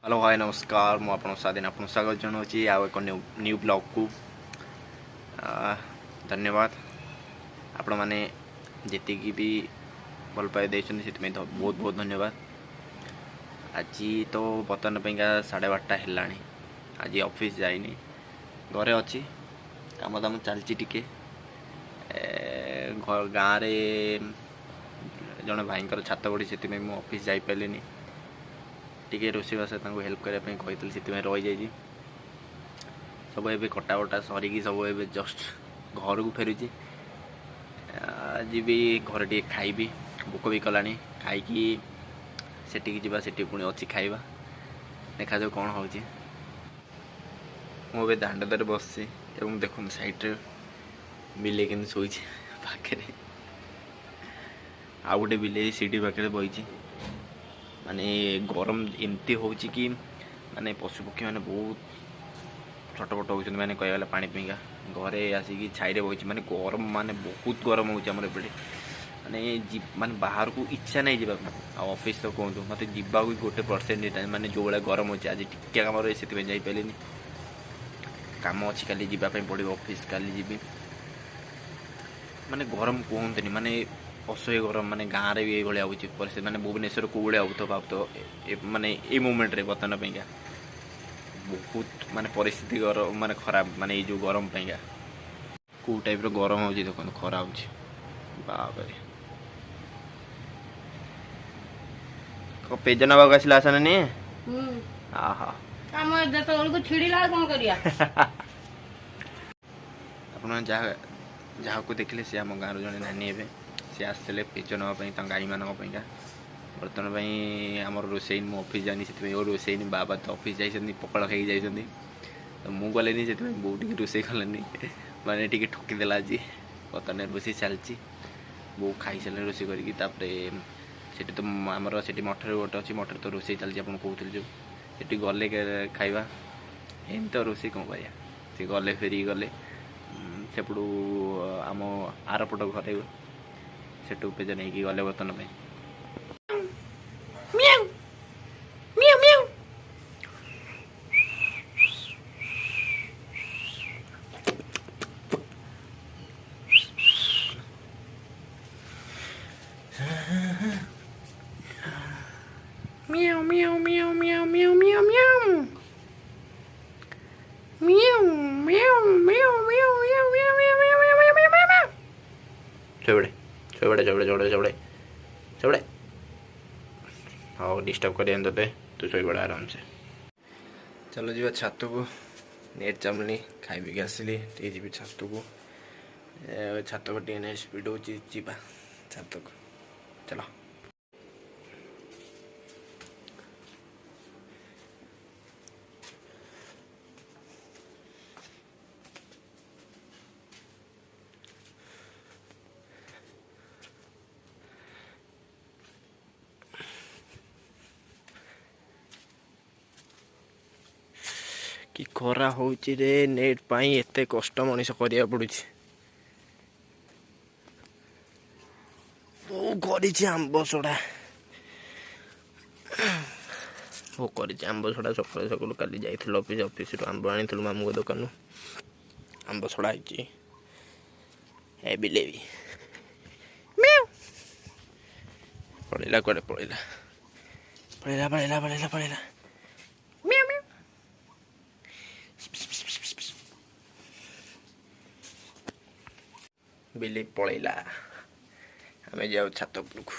Hello hi नमस्कार मु आपन सादिन आपन स्वागत जनाऊँगी आउ एक न्यू ब्लॉग को धन्यवाद आपण मैंने जी भी भल पाए देते बहुत बहुत धन्यवाद। आज तो बर्तमान पैंका 12:30 है। आज ऑफिस जाइनी घरे अच्छी काम दाम चलती टिके गाँव में जड़े भाई छात पड़ी से मुझे ऑफिस जापारे टी रोषेबास हेल्प करने कही से रही जाइए सब ए कटा बटा सरिकी सब ए जस्ट घर को फेरुची जी घर टे खाइबी भोक भी कलानी खाई सेठी जावा सेठी पुणी अच्छी खाइबा देखा जाऊ कौन हो मुझे दांड दर बस देखो सैड्रे बिले के शोई पाखे आ गए बिले सीढ़ी पाखे बही माने गरम एमती हो कि माने पशुपक्षी मैंने बहुत छटपट होती मैंने कहला पानी पीका घरे आसिक छाई बही माने गरम माने बहुत गरम होमर माने माने बाहर को इच्छा नहीं जावाक ऑफिस तो कहतु मत जावाक गोटे परसेंट माने जो भाई गरम हो आज टिके कम रही से जापारे कम अच्छी काली जावाई पड़ो ऑफिस काली जी माने गरम कहतनी माने असह्य गरम माने गाँव में भी ये भाया होती परिस्थिति माने भुवनेश्वर को भाया हो भाव माने ये मोमेंट रे बर्तमान पैंका बहुत माने परिस्थिति गरम माने खराब माने ये जो गरम पैंका को टाइप गरम हो देखो खरा हो बाबे पेज नवाक आसला आसा ना आहा आप जहाँ को देखिले सी आम गाँव जड़े नानी ए सी आसते पेज नापी गाई मान बर्तमान आम रोसे मु ऑफिस जानी से रोसे बाबा तो ऑफिस जाइए पकड़ खाई जाइए तो मुझे गलेनी से बो टी रोसे कलेनी मैंने टी ठकीदेला आज बर्तमान रोसे चलती बो खाई सारे रोसे करके तो आमर से मठर गोटे अच्छी मठर तो रोसे चलती आप कहते जो से गले खाइबा एम तो रोसे कौन कर गले फेरिक गले सेपटू आम आरपट घर से पेज नहीं गले बर्तन पे Meow meow meow meow meow meow meow meow meow meow meow meow meow meow meow meow चौबड़े चौबड़े चौबड़े चौबड़े चौबड़े चौबड़े हाँ डिस्टर्ब कर ते तू सोई बड़ा आराम से चलो जी छात को नेट चमनी खाई पी आसली टे जी छात को छात को टे नेट स्पीड हो छात को चलो कि खरा होची रे नेट पाई एते कष्ट मनीष करिया पड़ुछि ओ करिछि आंब सडा ओ करिछि आंब सडा सकाळ सकाळ काली जाइथिल ऑफिस रो आंब आनिथिल मामू को दुकान आंब सडा आइछि ए बिलेबी म्याऊ पळेला कोडे पळेला पळेला पळेला पळेला पळेला म्याऊ म्याऊ बिले पलैला आम जाऊ छात उपरक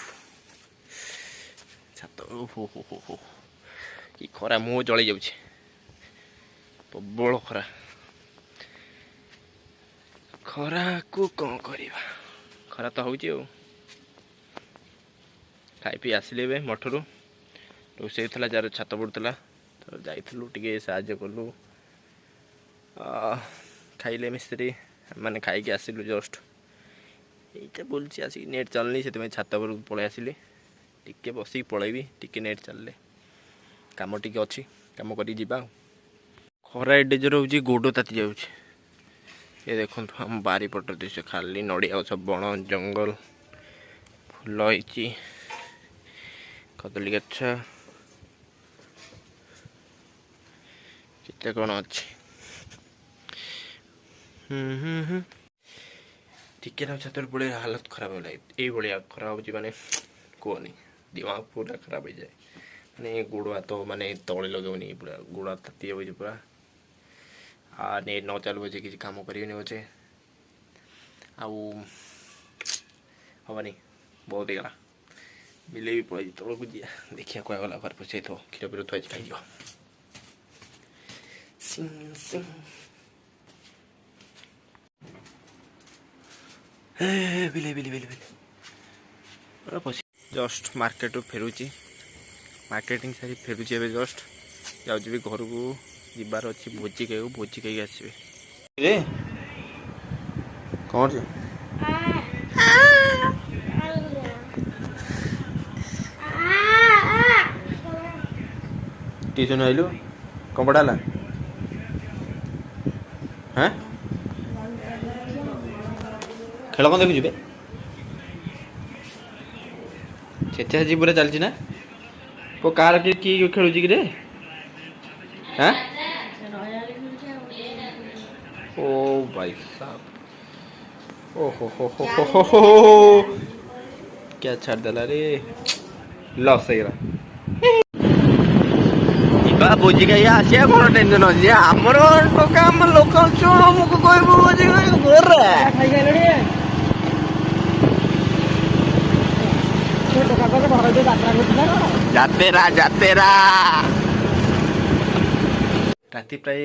छात हो हो हो हो कि खरा मुह जल जाऊे प्रबल खरा खरा को कौन करवा खरा तो हूँ खाई पी आसिले मठरू रोसे जार छात पड़ूला तो जाइलु टे साहय कलु खाइले मिस्त्री मैंने खाई आसिलु जस्ट ये बोलছি आसिक नेट चलनी से छात पर पलि आसिली टिके बसिक पलैबी टिके नेट चलले कम टिके अच्छी कम कर खरा एडे जोर हो गोड़ ताती जाऊँ ये देखो हम बारीपट दृश्य खाली नड़िया गछ बण जंगल फुल कदली गछ କେତେ କ'ଣ ଅଛି। ଟିକେ ନା ଛାତରେ ପଳେଇ ହାଲତ ଖରାପ ହେଲା। ଏଇଭଳିଆ ଖରାପ ହେଉଛି ମାନେ କୁହନି, ଦିମାଗ ପୁରା ଖରାପ ହେଇଯାଏ। ମାନେ ଗୋଡ଼ ହାତ ମାନେ ତଳେ ଲଗାଉନି, ପୁରା ଗୋଡ଼ ହାତ ତାତି ଯାଉଛି ପୁରା। ନେଟ୍ ନ ଚାଲୁ ଅଛି କିଛି କାମ କରିବେନି ଅଛେ, ଆଉ ହବନି, ବହୁତ ହେଇଗଲା। ବିଲେଇ ବି ପଳେଇଛି ତଳକୁ, ଯିବା ଦେଖିବା କୁହାଗଲା ଘରେ ପଶିଯାଇଥିବ, କ୍ଷୀର ଫିର ଥୁଆଇଛି ଖାଇଯିବ। ବିଲେଇ ବିଲେଇ ବିଲେଇ ବିଲେଇ ପଶି ଜଷ୍ଟ ମାର୍କେଟରୁ ଫେରୁଛି, ମାର୍କେଟିଂ ସାରି ଫେରୁଛି ଏବେ ଜଷ୍ଟ। ଯାଉଛି ବି ଘରକୁ, ଯିବାର ଅଛି ଭୋଜି ଖାଇବାକୁ, ଭୋଜି ଖାଇକି ଆସିବେ। ରେ କ'ଣ ଟ୍ୟୁସନ୍ ଆଇଲୁ, କ'ଣ ପଢ଼ା ହେଲା? ହଁ ଖେଳ କ'ଣ ଦେଖୁଛୁ ବେ? ଛେଚା ଛେଚି ପୁରା ଚାଲିଛି ନା? କାହାର କିଏ ଖେଳୁଛି କି ରେ? हाँ ओ भाई साहब, ओ हो क्या छाड़ देला रे, लॉस ହେଇଗଲା। ଯିବା ଭୋଜି ଖାଇ ଆସିବା, କ'ଣ ଟେନସନ୍ ଅଛି? ଆମର ଟୋକା ଆମ ଲୋକ ଅଛୁ, ଆମକୁ କହିବୁ ଭୋଜି ଖାଇବାକୁ ଘରେ। ଯାତେରା ଯାତେରା। ରାତି ପ୍ରାୟ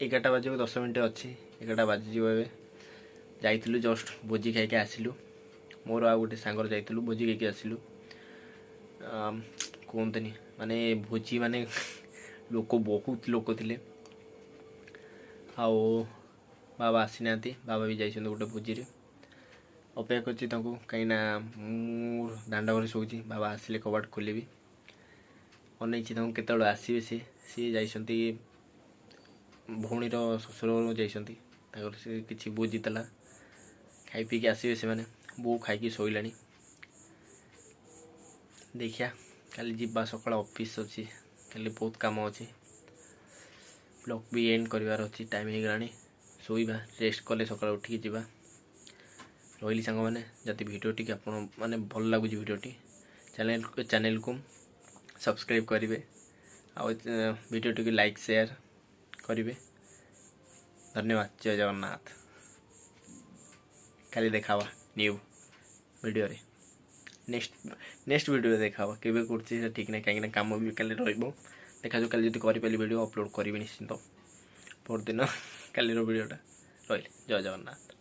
11ଟା ବାଜିବାକୁ 10 ମିନିଟ୍ ଅଛି, 11ଟା ବାଜିଯିବ ଏବେ। ଯାଇଥିଲୁ ଜଷ୍ଟ ଭୋଜି ଖାଇକି ଆସିଲୁ, ମୋର ଆଉ ଗୋଟେ ସାଙ୍ଗର ଯାଇଥିଲୁ ଭୋଜି ଖାଇକି ଆସିଲୁ। କୁହନ୍ତୁନି ମାନେ ଭୋଜି ମାନେ ଲୋକ ବହୁତ ଲୋକ ଥିଲେ, ଆଉ ବାବା ଆସିନାହାନ୍ତି, ବାବା ବି ଯାଇଛନ୍ତି ଗୋଟେ ଭୋଜିରେ। ଅପେକ୍ଷା କରିଛି ତାଙ୍କୁ, କାହିଁକିନା ମୁଁ ଦାଣ୍ଡ ଘରେ ଶୋଉଛି, ବାବା ଆସିଲେ କବାଟ ଖୋଲିବି। ଅନେଇଛି ତାଙ୍କୁ କେତେବେଳେ ଆସିବେ। ସିଏ ଯାଇଛନ୍ତି ଭଉଣୀର ଶ୍ୱଶୁର ଯାଇଛନ୍ତି, ତାଙ୍କର ସେ କିଛି ଭୋଜି ଥିଲା, ଖାଇ ପିଇକି ଆସିବେ ସେମାନେ। ବୋଉ ଖାଇକି ଶୋଇଲାଣି। ଦେଖିଆ କାଲି ଯିବା, ସକାଳ ଅଫିସ୍ ଅଛି, କାଲି ବହୁତ କାମ ଅଛି। ବ୍ଲଗ୍ ବି ଏଣ୍ଡ କରିବାର ଅଛି, ଟାଇମ୍ ହେଇଗଲାଣି। ଶୋଇବା, ରେଷ୍ଟ କଲେ ସକାଳୁ ଉଠିକି ଯିବା। ରହିଲି ସାଙ୍ଗମାନେ, ଯଦି ଭିଡ଼ିଓଟି ଆପଣ ମାନେ ଭଲ ଲାଗୁଛି ଭିଡ଼ିଓଟି, ଚ୍ୟାନେଲକୁ ସବସ୍କ୍ରାଇବ୍ କରିବେ, ଆଉ ଭିଡ଼ିଓଟିକୁ ଲାଇକ୍ ସେୟାର କରିବେ। ଧନ୍ୟବାଦ, ଜୟ ଜଗନ୍ନାଥ। କାଲି ଦେଖା ହେବା ନ୍ୟୁ ଭିଡ଼ିଓରେ, ନେକ୍ସଟ ଭିଡ଼ିଓରେ ଦେଖା ହେବା। କେବେ କରୁଛି ସେଟା ଠିକ୍ ନାହିଁ, କାହିଁକିନା କାମ ବି କାଲି ରହିବ। ଦେଖାଯାଉ, କାଲି ଯଦି କରିପାରିଲି ଭିଡ଼ିଓ ଅପଲୋଡ଼ କରିବି ନିଶ୍ଚିନ୍ତ ପରଦିନ। କାଲିର ଭିଡ଼ିଓଟା ରହିଲି, ଜୟ ଜଗନ୍ନାଥ।